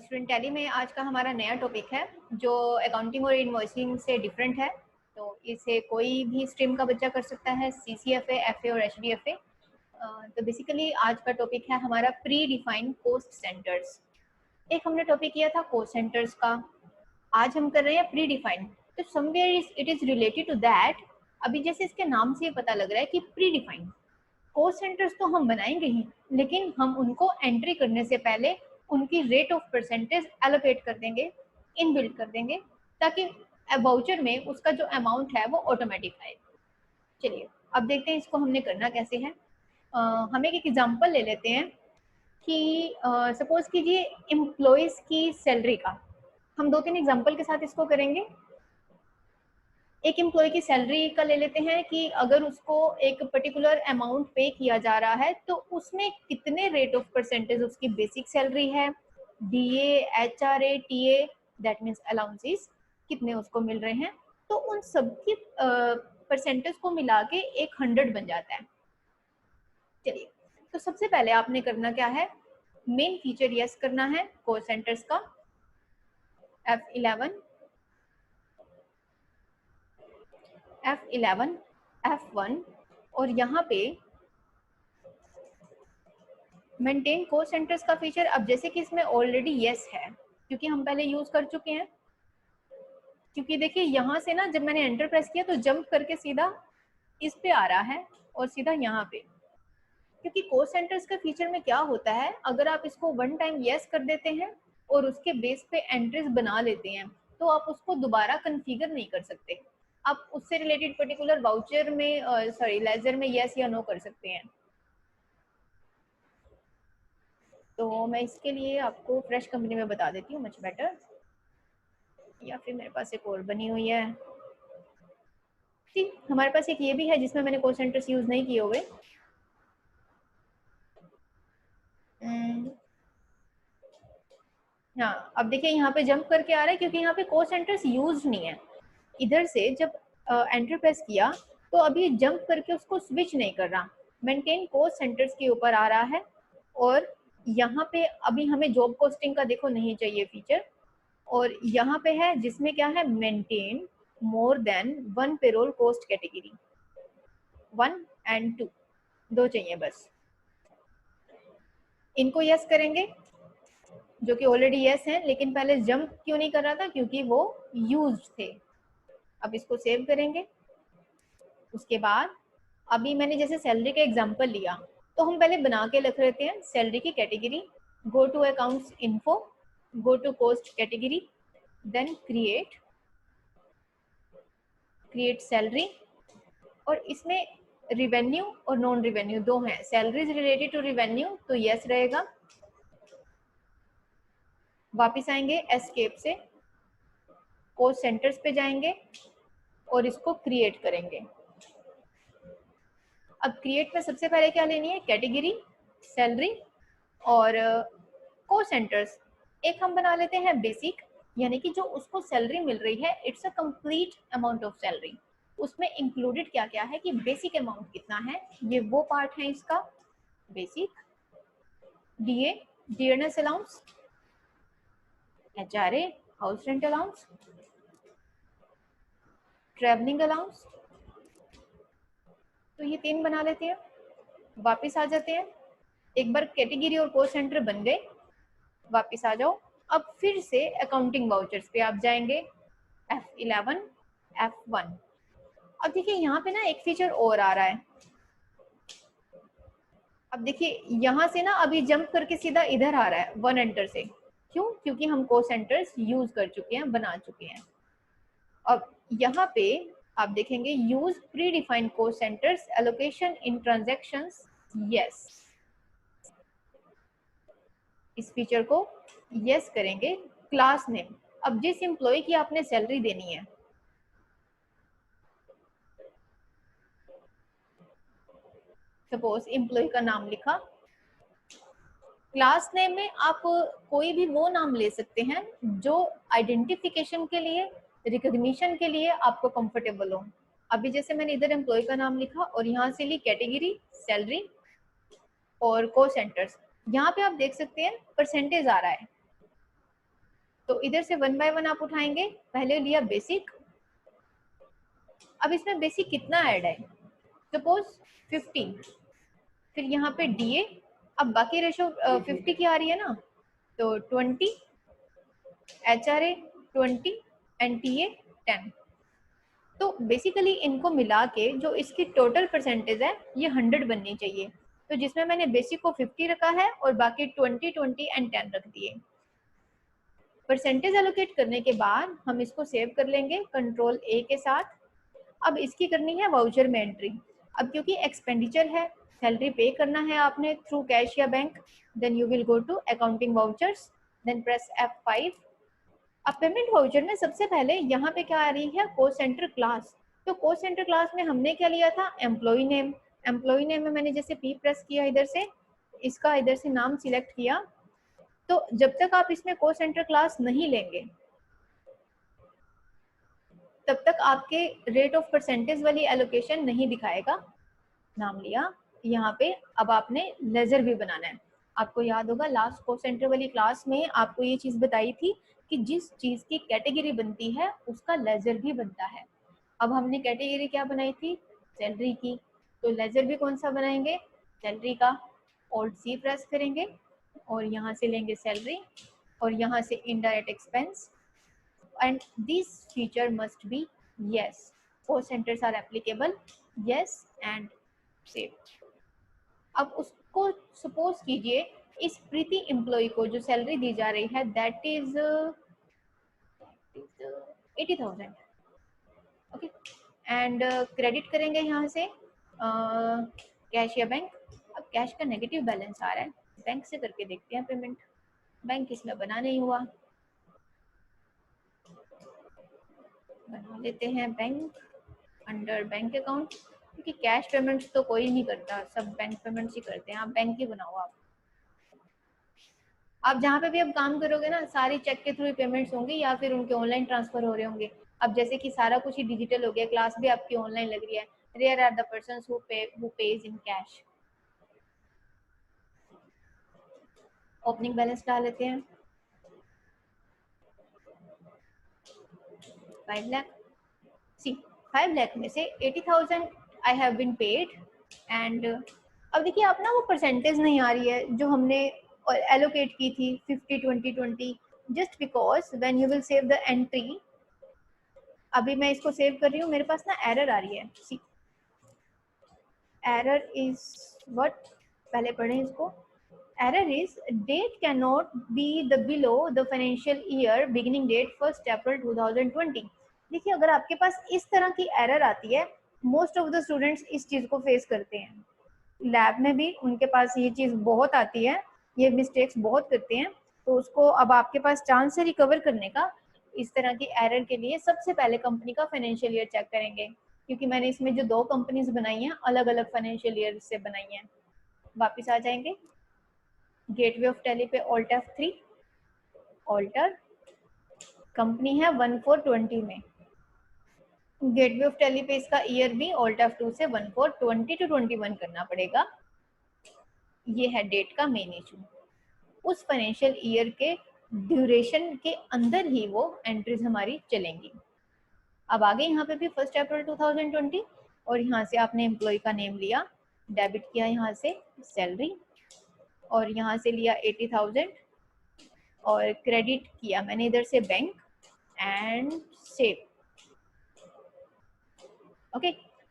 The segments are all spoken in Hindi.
स्टूडेंट टैली में आज का हमारा नया टॉपिक है जो अकाउंटिंग और इनवॉइसिंग से डिफरेंट है। तो इसे कोई भी स्ट्रीम का बच्चा कर सकता है, CCFA, FA और HDFA। तो बेसिकली आज का टॉपिक है हमारा प्री डिफाइंड कॉस्ट सेंटर्स। एक हमने टॉपिक किया था कॉस्ट सेंटर्स का, आज हम कर रहे हैं प्री डिफाइंड। तो somewhere it is related to that. अभी जैसे इसके नाम से पता लग रहा है कि प्री डिफाइंड कॉस्ट सेंटर्स तो हम बनाएंगे ही, लेकिन हम उनको एंट्री करने से पहले उनकी रेट ऑफ परसेंटेज एलोकेट कर देंगे, इनबिल्ट कर देंगे, ताकि वाउचर में उसका जो अमाउंट है वो ऑटोमेटिक आए। चलिए अब देखते हैं इसको हमने करना कैसे है। हम एक एग्जांपल ले लेते हैं कि सपोज कीजिए एम्प्लॉयज की सैलरी का। हम 2-3 एग्जांपल के साथ इसको करेंगे। एक एम्प्लॉय की सैलरी का ले लेते हैं कि अगर उसको एक पर्टिकुलर अमाउंट पे किया जा रहा है तो उसमें कितने रेट ऑफ परसेंटेज उसकी बेसिक सैलरी है, DA, HRA, TA, that means allowances कितने उसको मिल रहे हैं। तो उन सबकी परसेंटेज को मिला के एक 100 बन जाता है। चलिए, तो सबसे पहले आपने करना क्या है, मेन फीचर यस करना है कॉस्ट सेंटर्स का, F11, F11, F1, और यहाँ पे मेंटेन कॉस्ट सेंटर्स का फीचर। अब जैसे कि इसमें ऑलरेडी यस है क्योंकि हम पहले यूज कर चुके हैं, क्योंकि देखिए यहाँ से ना जब मैंने एंटर प्रेस किया तो जंप करके सीधा इस पे आ रहा है और सीधा यहाँ पे। क्योंकि कॉस्ट सेंटर्स का फीचर में क्या होता है, अगर आप इसको वन टाइम यस कर देते हैं और उसके बेस पे एंट्रीज बना लेते हैं तो आप उसको दोबारा कन्फिगर नहीं कर सकते। आप उससे रिलेटेड पर्टिकुलर वाउचर में लेजर में यस या नो कर सकते हैं। तो मैं इसके लिए आपको फ्रेश कंपनी में बता देती हूँ, मच बेटर, या फिर मेरे पास एक और बनी हुई है। ठीक, हमारे पास एक ये भी है जिसमें मैंने कॉस्ट सेंटर्स यूज नहीं किए हुए। हाँ, अब देखिए यहाँ पे जंप करके आ रहा है क्योंकि यहाँ पे कॉस्ट सेंटर्स यूज नहीं है। इधर से जब एंटर प्रेस किया तो अभी जंप करके उसको स्विच नहीं कर रहा, मेंटेन कॉस्ट सेंटर्स के ऊपर आ रहा है। और यहाँ पे अभी हमें जॉब कॉस्टिंग का देखो नहीं चाहिए फीचर, और यहाँ पे है जिसमें क्या है, maintain more than 1 payroll cost category, 1 and 2, 2 चाहिए बस। इनको यस करेंगे जो कि ऑलरेडी यस है, लेकिन पहले जंप क्यों नहीं कर रहा था, क्योंकि वो यूज थे। अब इसको सेव करेंगे। उसके बाद अभी मैंने जैसे सैलरी का एग्जांपल लिया तो हम पहले बना के लिख लेते हैं सैलरी की category, go to accounts info, go to cost category, then create salary. और इसमें रिवेन्यू और नॉन रिवेन्यू दो हैं। सैलरीज रिलेटेड टू रिवेन्यू तो यस रहेगा। वापिस आएंगे एस्केप से, कॉस्ट सेंटर्स पे जाएंगे और इसको क्रिएट करेंगे। अब क्रिएट में सबसे पहले क्या लेनी है, कैटेगरी, सैलरी और कॉस्ट सेंटर्स। एक हम बना लेते हैं बेसिक, यानी कि जो उसको सैलरी मिल रही है it's a complete amount of salary. उसमें इंक्लूडेड क्या क्या है कि बेसिक अमाउंट कितना है, ये वो पार्ट है इसका। Basic, DA, dearness allowance, HRA, house rent allowance, travelling allowance. तो ये 3 बना लेते हैं। वापिस आ जाते हैं, एक बार कैटेगरी और कॉस्ट सेंटर बन गए, वापिस आ जाओ। अब फिर से अकाउंटिंग वाउचर्स पे आप जाएंगे, F11, F1। अब देखिए यहाँ पे ना एक फीचर और आ रहा है। अब देखिए यहाँ से ना अभी जंप करके सीधा इधर आ रहा है 1 एंटर से। क्यों? क्योंकि हम कॉस्ट सेंटर्स यूज कर चुके हैं, बना चुके हैं। अब यहाँ पे आप देखेंगे use pre defined cost centres allocation in transactions, yes. इस फीचर को यस करेंगे। क्लास नेम, अब जिस एम्प्लॉय की आपने सैलरी देनी है, सपोज एम्प्लॉय का नाम लिखा, क्लास नेम में आप कोई भी वो नाम ले सकते हैं जो आइडेंटिफिकेशन के लिए, रिकॉग्निशन के लिए आपको कंफर्टेबल हो। अभी जैसे मैंने इधर एम्प्लॉय का नाम लिखा और यहाँ से ली कैटेगरी, सैलरी और कॉस्ट सेंटर्स। यहाँ पे आप देख सकते हैं परसेंटेज आ रहा है। तो इधर से वन बाय वन आप उठाएंगे। पहले लिया बेसिक, अब इसमें बेसिक कितना ऐड है, सपोज 50, फिर यहाँ पे डीए, अब बाकी रेशो 50 की आ रही है ना, तो 20, एचआरए 20 एंड टीए 10। तो बेसिकली इनको मिला के जो इसकी टोटल परसेंटेज है ये 100 बननी चाहिए। तो जिसमें मैंने बेसिक को 50 रखा है और बाकी 20, 20 एंड 10 रख दिए। परसेंटेज एलोकेट करने के बाद हम इसको सेव कर लेंगे कंट्रोल ए के साथ। अब इसकी करनी है वाउचर में एंट्री। अब क्योंकि एक्सपेंडिचर है, सैलरी पे करना है आपने थ्रू कैश या bank, then you will go to accounting vouchers, then press F5। अब पेमेंट वाउचर में सबसे पहले यहाँ पे क्या आ रही है, कॉस्ट सेंटर क्लास। तो कॉस्ट सेंटर क्लास में हमने क्या लिया था, एम्प्लॉय नेम। एम्प्लॉय नेम में मैंने जैसे P प्रेस किया, इधर से इसका इधर से नाम सिलेक्ट किया। तो जब तक आप इसमें कॉस्ट सेंटर क्लास नहीं लेंगे तब तक आपके रेट ऑफ परसेंटेज वाली एलोकेशन नहीं दिखाएगा। नाम लिया यहाँ पे। अब आपने लेजर भी बनाना है। आपको याद होगा लास्ट कॉस्ट सेंटर वाली क्लास में आपको ये चीज बताई थी कि जिस चीज की कैटेगरी बनती है उसका लेजर भी बनता है। अब हमने कैटेगरी क्या बनाई थी, सैलरी की, तो लेजर भी कौन सा बनाएंगे, सैलरी का। Alt C प्रेस करेंगे और यहाँ से लेंगे सैलरी और यहाँ से indirect expense, and this feature must be yes, cost centers are applicable, yes and save। अब उसको सपोज कीजिए इस प्रीति एम्प्लॉय को जो सैलरी दी जा रही है that is 80,000, okay, and credit करेंगे यहाँ से कैश या बैंक। अब कैश का नेगेटिव बैलेंस आ रहा है, बैंक से करके देखते हैं पेमेंट। बैंक इसमें बना नहीं हुआ, बना लेते हैं बैंक अंडर बैंक अकाउंट, क्योंकि कैश पेमेंट्स तो कोई नहीं करता, सब बैंक पेमेंट्स ही करते हैं। आप बैंक ही बनाओ। आप जहाँ पे भी अब काम करोगे ना, सारी चेक के थ्रू पेमेंट्स होंगी या फिर उनके ऑनलाइन ट्रांसफर हो रहे होंगे। अब जैसे कि सारा कुछ ही डिजिटल हो गया, क्लास भी आपकी ऑनलाइन लग रही है। Rare are the persons who pays in cash. Opening balance डाल लेते हैं 5 लाख। सी 5 लाख में से 80,000 I have been paid. And अब देखिए आप ना वो परसेंटेज नहीं आ रही है जो हमने एलोकेट की थी 50, 20, 20, just because when you will save the entry. अभी मैं इसको सेव कर रही हूँ, मेरे पास ना एरर आ रही है। सी एरर इज व्हाट, पहले पढ़ें इसको। Error is date can not be the below the financial year beginning date 1 April 2020। देखिए अगर आपके पास इस तरह की एरर आती है, मोस्ट ऑफ द स्टूडेंट्स इस चीज को फेस करते हैं। लैब में भी उनके पास ये चीज बहुत आती है, ये मिस्टेक्स बहुत करते हैं। तो उसको अब आपके पास चांस है रिकवर करने का। इस तरह की एरर के लिए सबसे पहले कंपनी का फाइनेंशियल ईयर चेक करेंगे, क्योंकि मैंने इसमें जो 2 कंपनीज बनाई हैं अलग अलग फाइनेंशियल ईयर से बनाई हैं। वापिस आ जाएंगे गेटवे ऑफ टैली पे, ऑल्ट F3, ऑल्टर कंपनी है 1420 में। गेटवे ऑफ टैली पे इसका ईयर भी ऑल्ट F2 से 1420 to 21 करना पड़ेगा। ये है डेट का मेन इशू। उस फाइनेंशियल ईयर के ड्यूरेशन के अंदर ही वो एंट्रीज हमारी चलेंगी। अब आगे यहाँ पे भी 1 अप्रैल 2020 और यहाँ से आपने एम्प्लॉय का नेम लिया, डेबिट किया यहाँ से सैलरी और यहाँ से लिया 80,000 और क्रेडिट किया मैंने इधर से बैंक एंड सेव। ओके,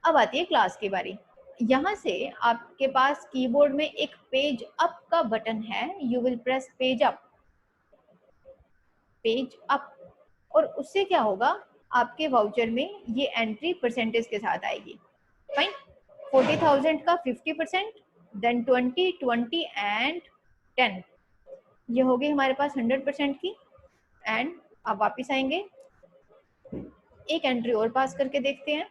अब आती है क्लास की बारी। यहाँ से आपके पास कीबोर्ड में एक पेज अप का बटन है, you will press page up, page up, और उससे क्या होगा, आपके वाउचर में ये एंट्री परसेंटेज के साथ आएगी। फाइन, 40,000 का 50%, देन 20, 20 एंड 10, ये हो गई हमारे पास 100% की। एंड अब वापिस आएंगे, एक एंट्री और पास करके देखते हैं।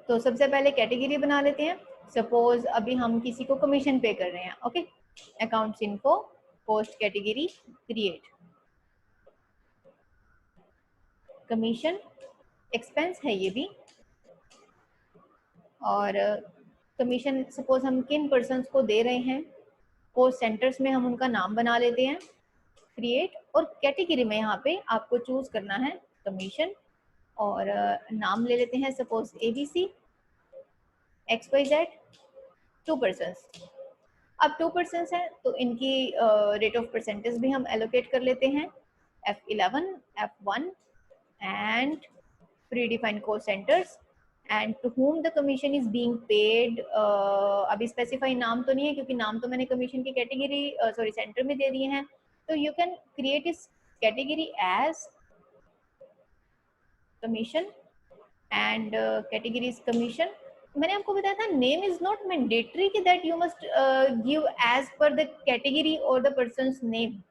तो सबसे पहले कैटेगरी बना लेते हैं। सपोज अभी हम किसी को कमीशन पे कर रहे हैं, okay, accounts info, post category create, commission expense है ये भी। और कमीशन सपोज हम किन पर्सन्स को दे रहे हैं, कोस्ट सेंटर्स में हम उनका नाम बना लेते हैं, क्रिएट, और कैटेगरी में यहाँ पे आपको चूज करना है कमीशन, और नाम ले लेते हैं सपोज ABC XYZ 2%। अब 2% है तो इनकी रेट ऑफ परसेंटेज भी हम एलोकेट कर लेते हैं, F11 F1 and predefined cost centres and to whom the commission is being paid. अभी स्पेसिफाई नाम तो नहीं है क्योंकि नाम तो मैंने कमीशन की कैटेगरी सॉरी सेंटर में दे दिए हैं, तो यू कैन क्रिएट इस category as commission and category is commission. मैंने आपको बताया था नेम इज नॉट मैंडेटरी कि that you must give as per the category और the person's name,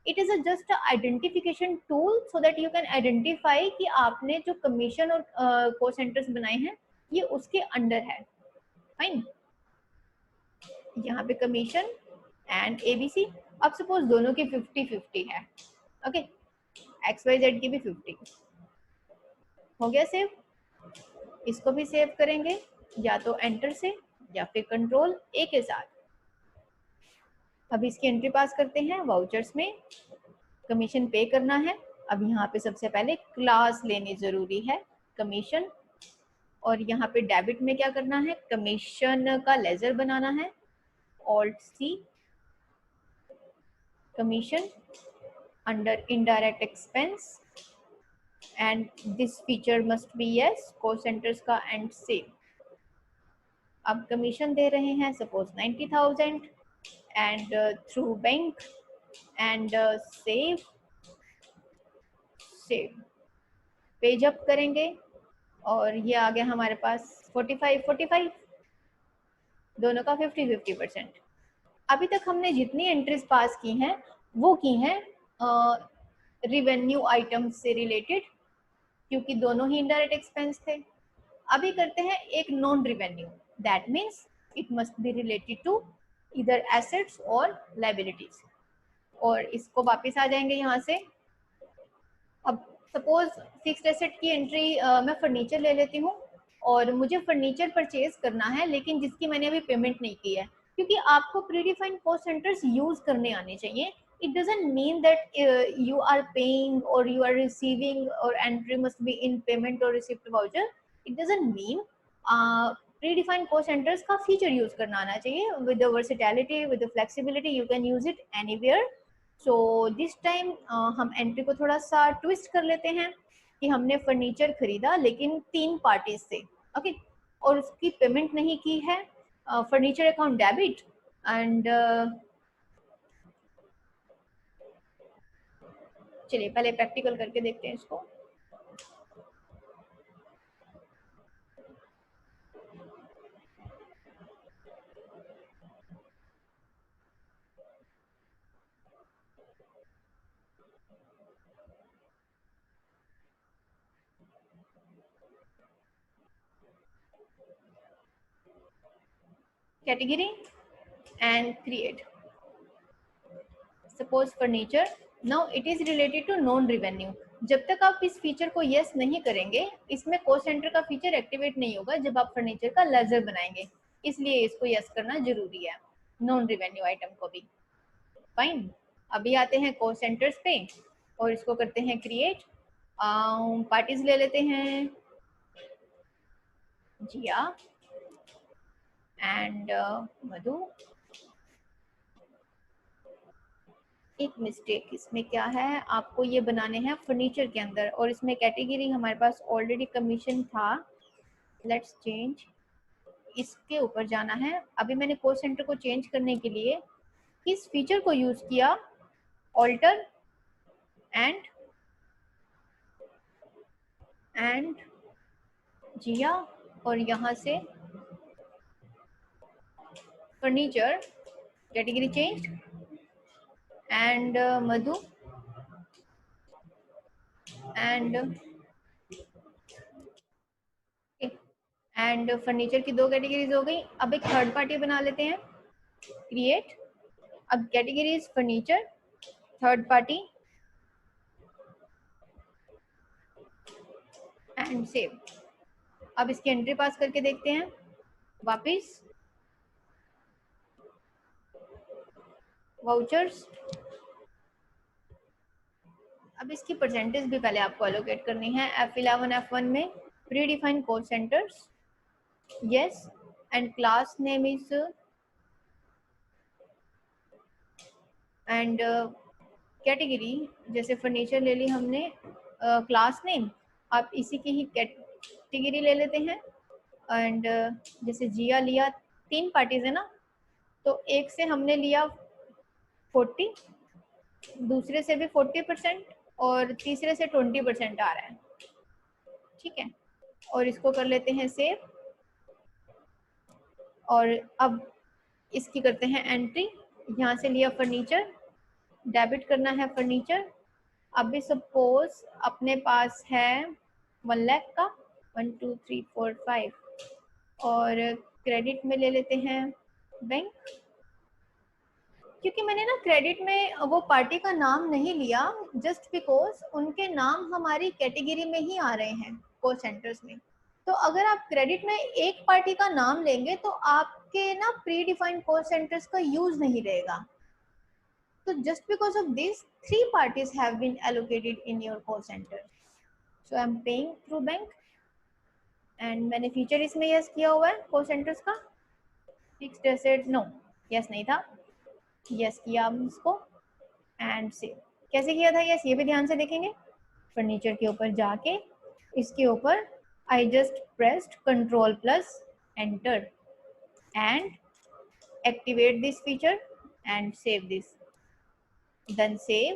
it is just identification tool so that you can identify कि आपने जो कमीशन और को सेंटर्स बनाए हैं ये उसके अंडर है। फाइन, यहाँ पे कमीशन एंड ABC, अब सपोज दोनों की 50-50 है, ओके, XYZ की भी 50 हो गया सेव। इसको भी सेव करेंगे या तो एंटर से या फिर कंट्रोल A के साथ। अब इसकी एंट्री पास करते हैं, वाउचर्स में कमीशन पे करना है। अब यहाँ पे सबसे पहले क्लास लेनी जरूरी है कमीशन, और यहाँ पे डेबिट में क्या करना है, कमीशन का लेजर बनाना है, Alt+C, commission under indirect expense and this feature must be yes, cost centres का एंड सेव। अब कमीशन दे रहे हैं suppose 90,000 and through bank and save, save page up करेंगे और ये आ गया हमारे पास 45-45, दोनों का 50-50%। अभी तक हमने जितनी एंट्रीज पास की हैं वो की हैं रिवेन्यू आइटम से रिलेटेड, क्योंकि दोनों ही इनडायरेक्ट एक्सपेंस थे। अभी करते हैं एक non revenue, that means it must be related to इधर एसेट्स और लाइबिलिटीज, और इसको वापस आ जाएंगे यहाँ से। अब सपोज फिक्स्ड एसेट की एंट्री मैं फर्नीचर ले लेती हूँ और मुझे फर्नीचर परचेज करना है लेकिन जिसकी मैंने अभी पेमेंट नहीं की है, क्योंकि आपको प्रीडिफाइंड कॉस्ट सेंटर्स यूज करने आने चाहिए। It doesn't mean that you are paying और यू आर रिसीविंग और entry must be in payment और receipt voucher, it doesn't mean. Predefined cost centers का फीचर यूज करना आना चाहिए with the versatility, with the flexibility, you can use it anywhere. So this time हम एंट्री को थोड़ा सा ट्विस्ट कर लेते हैं कि हमने फर्नीचर खरीदा लेकिन 3 पार्टीज से, ओके, और उसकी पेमेंट नहीं की है, फर्नीचर अकाउंट डेबिट एंड चलिए पहले प्रैक्टिकल करके देखते हैं इसको। Category and create, suppose furniture, now it is related to non revenue. जब तक आप इस फीचर को यस नहीं करेंगे इसमें कॉस्ट सेंटर का फीचर एक्टिवेट नहीं होगा जब आप फर्नीचर का लेजर बनाएंगे, इसलिए इसको यस करना जरूरी है नॉन रिवेन्यू आइटम को भी। फाइन, अभी आते हैं कॉस्ट सेंटर्स पे और इसको करते हैं क्रिएट। पार्टीज ले लेते हैं जिया एंड मधु। एक मिस्टेक इसमें क्या है, आपको ये बनाने हैं फर्नीचर के अंदर और इसमें कैटेगरी हमारे पास ऑलरेडी कमीशन था, लेट्स चेंज, इसके ऊपर जाना है। अभी मैंने कॉस्ट सेंटर को चेंज करने के लिए किस फीचर को यूज किया, ऑल्टर एंड जिया, और यहाँ से furniture category change and Madhu and furniture की 2 कैटेगरीज हो गई। अब एक थर्ड पार्टी बना लेते हैं, क्रिएट। अब categories furniture, third party and save. अब इसकी एंट्री पास करके देखते हैं वापिस। वाउचर्स। अब इसकी परसेंटेज भी पहले आपको एलोकेट करनी है। F11 F1 में pre defined course centres, yes, and class name is and category, जैसे फर्नीचर ले ली हमने, क्लास नेम आप इसी की ही कैटेगरी ले लेते हैं। एंड जैसे जिया लिया, 3 पार्टीज है ना, तो एक से हमने लिया 40, दूसरे से भी 40% और तीसरे से 20% आ रहा है, ठीक है। और इसको कर लेते हैं सेव। और अब इसकी करते हैं एंट्री। यहाँ से लिया फर्नीचर, डेबिट करना है फर्नीचर। अभी सपोज अपने पास है 1 लाख का, 1 2 3 4 5, और क्रेडिट में ले लेते हैं बैंक। क्योंकि मैंने ना क्रेडिट में वो पार्टी का नाम नहीं लिया, जस्ट बिकॉज उनके नाम हमारी कैटेगरी में ही आ रहे हैं कॉल सेंटर्स में। तो अगर आप क्रेडिट में एक पार्टी का नाम लेंगे तो आपके ना प्री डिफाइंड कॉल सेंटर्स का यूज नहीं रहेगा। So just because of this, 3 parties have been allocated in your call center. So I'm paying through bank, and मैंने फीचर इसमें यस किया हुआ है कॉल सेंटर्स का। फिक्स्ड एसेट नो, यस नहीं था, यस किया हम इसको एंड सेव। कैसे किया था यस, ये भी ध्यान से देखेंगे। फर्नीचर के ऊपर जाके इसके ऊपर I just pressed control plus enter and activate this feature and save this, then save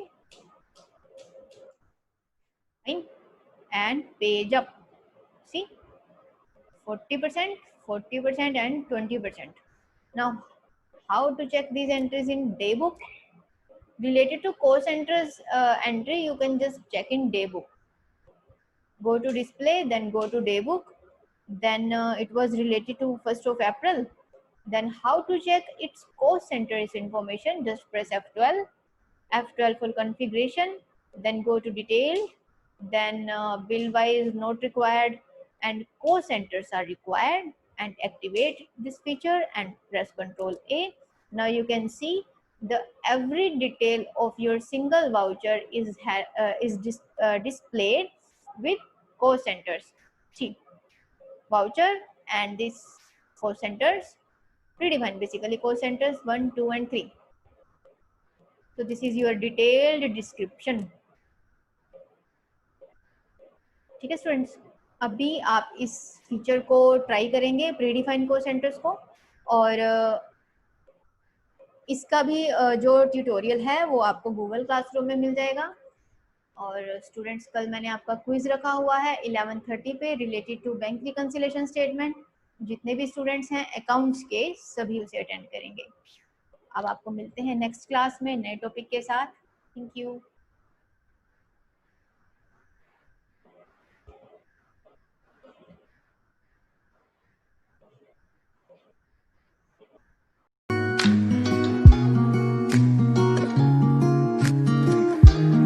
and page up. See, 40%, 40% and 20%. Now, how to check these entries in daybook? Related to core centers entry, you can just check in daybook. Go to display, then go to daybook. Then it was related to 1st of April. Then how to check its core centers information? Just press F12. F12 full configuration. Then go to detail. Then bill wise not required and core centers are required, and activate this feature and press Ctrl A. Now you can see the every detail of your single voucher is displayed with core centers. See, voucher and this core centers predefined, basically core centers 1 2 and 3. So this is your detailed description. ठीक है स्टूडेंट्स, अभी आप इस फीचर को ट्राई करेंगे प्रीडिफाइंड को सेंटर्स को, और इसका भी जो ट्यूटोरियल है वो आपको गूगल क्लासरूम में मिल जाएगा। और स्टूडेंट्स, कल मैंने आपका क्विज रखा हुआ है 11:30 पे related to bank reconciliation statement. जितने भी स्टूडेंट्स हैं अकाउंट्स के, सभी उसे अटेंड करेंगे। अब आपको मिलते हैं नेक्स्ट क्लास में नए टॉपिक के साथ। Thank you.